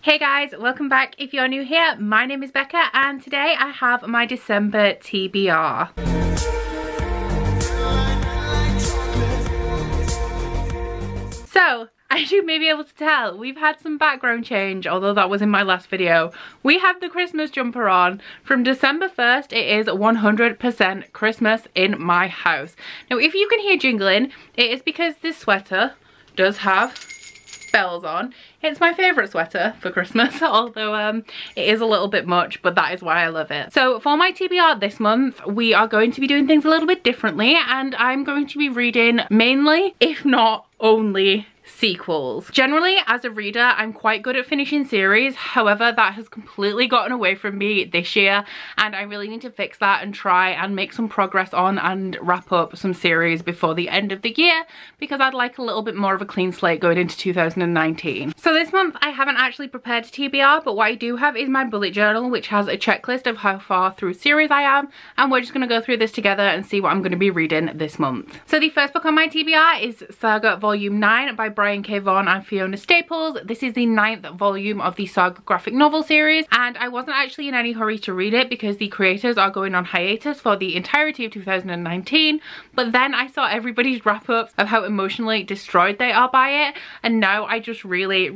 Hey guys, welcome back. If you're new here, my name is Becca and today I have my December TBR. So, as you may be able to tell, we've had some background change, although that was in my last video. We have the Christmas jumper on. From December 1st, it is 100% Christmas in my house. Now, if you can hear jingling, it is because this sweater does have bells on. It's my favourite sweater for Christmas, although it is a little bit much, but that is why I love it. So for my TBR this month, we are going to be doing things a little bit differently, and I'm going to be reading mainly, if not only, sequels. Generally, as a reader, I'm quite good at finishing series. However, that has completely gotten away from me this year, and I really need to fix that and try and make some progress on and wrap up some series before the end of the year, because I'd like a little bit more of a clean slate going into 2019. So this month, I haven't actually prepared a TBR, but what I do have is my bullet journal, which has a checklist of how far through series I am, and we're just going to go through this together and see what I'm going to be reading this month. So the first book on my TBR is Saga Volume 9 by Brian K. Vaughan and Fiona Staples. This is the 9th volume of the Saga graphic novel series, and I wasn't actually in any hurry to read it because the creators are going on hiatus for the entirety of 2019, but then I saw everybody's wrap-ups of how emotionally destroyed they are by it, and now I just really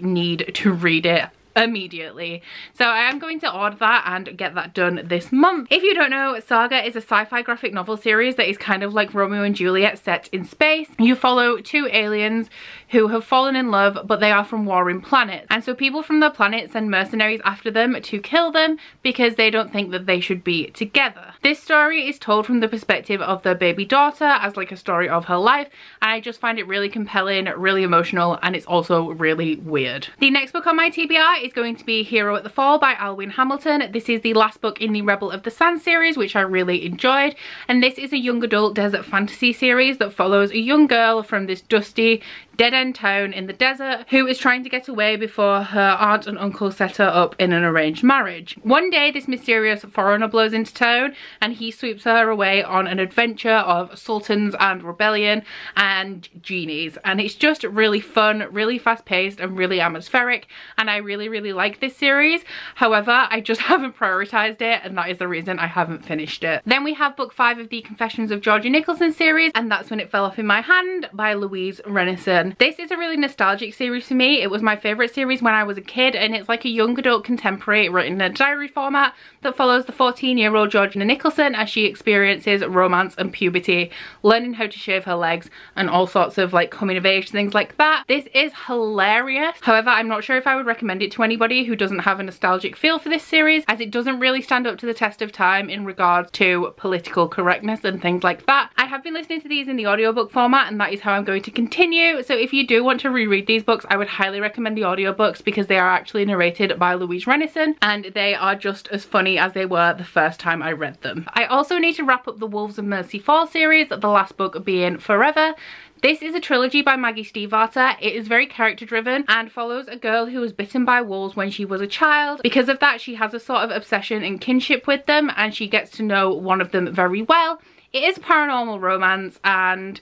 need to read it immediately. So I am going to order that and get that done this month. If you don't know, Saga is a sci-fi graphic novel series that is kind of like Romeo and Juliet set in space. You follow two aliens who have fallen in love, but they are from warring planets, and so people from the planet send mercenaries after them to kill them because they don't think that they should be together. This story is told from the perspective of their baby daughter as like a story of her life, and I just find it really compelling, really emotional, and it's also really weird. The next book on my TBR is going to be Hero at the Fall by Alwyn Hamilton. This is the last book in the Rebel of the Sand series, which I really enjoyed, and this is a young adult desert fantasy series that follows a young girl from this dusty dead-end town in the desert who is trying to get away before her aunt and uncle set her up in an arranged marriage. One day this mysterious foreigner blows into town and he sweeps her away on an adventure of sultans and rebellion and genies, and it's just really fun, really fast-paced and really atmospheric, and I really like this series. However, I just haven't prioritized it, and that is the reason I haven't finished it. Then we have book 5 of the Confessions of Georgie Nicholson series, and That's When It Fell Off in My Hand by Louise Renison. This is a really nostalgic series for me. It was my favourite series when I was a kid, and it's like a young adult contemporary written in a diary format that follows the 14-year-old Georgie Nicholson as she experiences romance and puberty, learning how to shave her legs and all sorts of like coming of age things like that. This is hilarious. However, I'm not sure if I would recommend it to anybody who doesn't have a nostalgic feel for this series, as it doesn't really stand up to the test of time in regards to political correctness and things like that. I have been listening to these in the audiobook format, and that is how I'm going to continue. So if you do want to reread these books, I would highly recommend the audiobooks because they are actually narrated by Louise Renison, and they are just as funny as they were the first time I read them. I also need to wrap up the Wolves of Mercy Fall series, the last book being Forever. This is a trilogy by Maggie Stiefvater. It is very character driven and follows a girl who was bitten by wolves when she was a child. Because of that, she has a sort of obsession and kinship with them, and she gets to know one of them very well. It is paranormal romance, and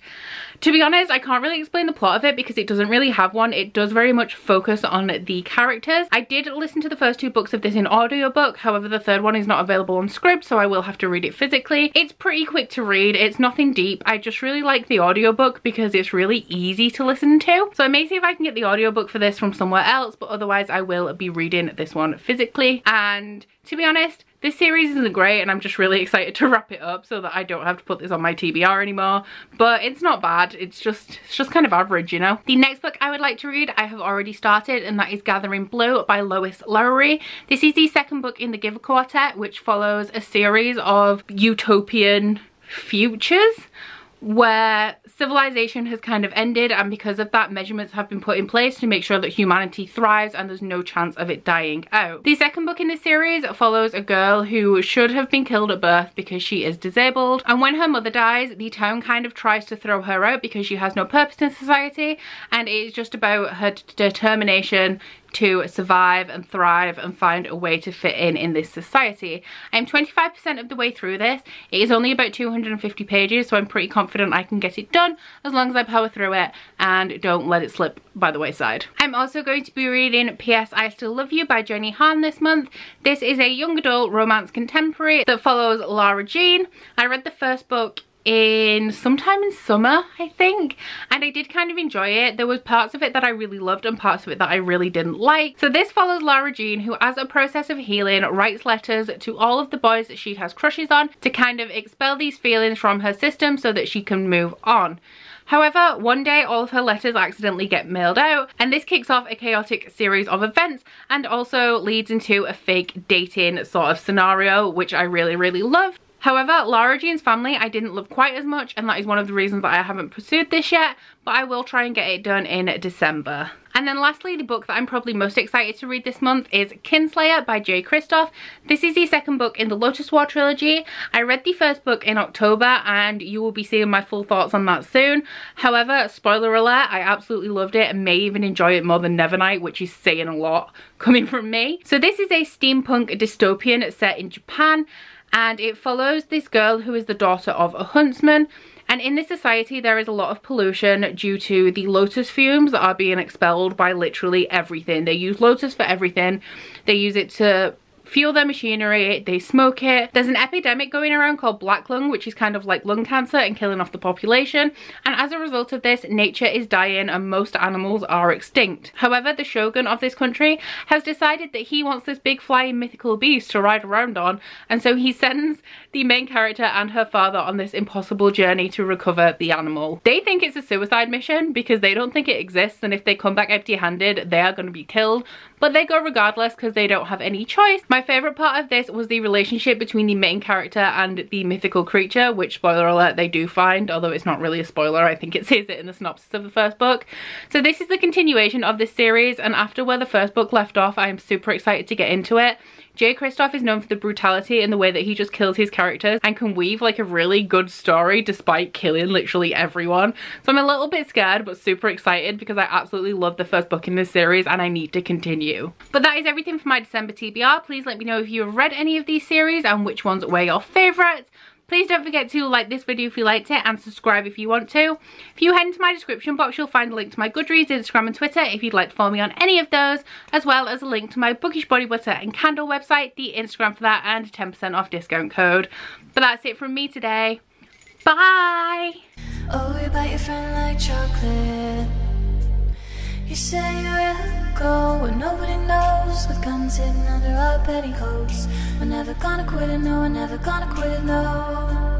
to be honest, I can't really explain the plot of it because it doesn't really have one. It does very much focus on the characters. I did listen to the first 2 books of this in audiobook, however the third one is not available on Scribd, so I will have to read it physically. It's pretty quick to read, it's nothing deep. I just really like the audiobook because it's really easy to listen to. So I may see if I can get the audiobook for this from somewhere else, but otherwise I will be reading this one physically. And to be honest, this series isn't great, and I'm just really excited to wrap it up so that I don't have to put this on my TBR anymore, but it's not bad. It's just kind of average, you know. The next book I would like to read, I have already started, and that is Gathering Blue by Lois Lowry. This is the second book in the Giver Quartet, which follows a series of utopian futures where civilization has kind of ended, and because of that, measurements have been put in place to make sure that humanity thrives and there's no chance of it dying out. The second book in this series follows a girl who should have been killed at birth because she is disabled, and when her mother dies, the town kind of tries to throw her out because she has no purpose in society, and it is just about her determination to survive and thrive and find a way to fit in this society. I'm 25% of the way through this. It is only about 250 pages, so I'm pretty confident I can get it done as long as I power through it and don't let it slip by the wayside. I'm also going to be reading P.S. I Still Love You by Jenny Han this month. This is a young adult romance contemporary that follows Lara Jean. I read the first book sometime in summer, I think, and I did kind of enjoy it. There was parts of it that I really loved and parts of it that I really didn't like. So this follows Lara Jean, who as a process of healing writes letters to all of the boys that she has crushes on to kind of expel these feelings from her system so that she can move on. However, one day all of her letters accidentally get mailed out, and this kicks off a chaotic series of events and also leads into a fake dating sort of scenario, which I really love. However, Lara Jean's family I didn't love quite as much, and that is one of the reasons that I haven't pursued this yet, but I will try and get it done in December. And then lastly, the book that I'm probably most excited to read this month is Kinslayer by J. Kristoff. This is the second book in the Lotus War trilogy. I read the first book in October, and you will be seeing my full thoughts on that soon. However, spoiler alert, I absolutely loved it and may even enjoy it more than Nevernight, which is saying a lot coming from me. So this is a steampunk dystopian set in Japan, and it follows this girl who is the daughter of a huntsman. And in this society there is a lot of pollution due to the lotus fumes that are being expelled by literally everything. They use lotus for everything. They use it to fuel their machinery, they smoke it. There's an epidemic going around called black lung, which is kind of like lung cancer and killing off the population, and as a result of this, nature is dying and most animals are extinct. However, the shogun of this country has decided that he wants this big flying mythical beast to ride around on, and so he sends the main character and her father on this impossible journey to recover the animal. They think it's a suicide mission because they don't think it exists, and if they come back empty-handed, they are going to be killed, but they go regardless because they don't have any choice. My favourite part of this was the relationship between the main character and the mythical creature, which, spoiler alert, they do find, although it's not really a spoiler. I think it says it in the synopsis of the first book. So this is the continuation of this series, and after where the first book left off, I am super excited to get into it. J. Kristoff is known for the brutality in the way that he just kills his characters and can weave like a really good story despite killing literally everyone. So I'm a little bit scared but super excited because I absolutely love the first book in this series and I need to continue. But that is everything for my December TBR. Please let me know if you have read any of these series and which ones were your favourites. Please don't forget to like this video if you liked it and subscribe if you want to. If you head into my description box, you'll find a link to my Goodreads, Instagram and Twitter if you'd like to follow me on any of those, as well as a link to my Bookish body butter and candle website, the Instagram for that, and a 10% off discount code. But that's it from me today. Bye! Oh, you bite your friend like chocolate. You say you will go where nobody knows, with guns hidden under our petticoats. We're never gonna quit it, no, we're never gonna quit it, no.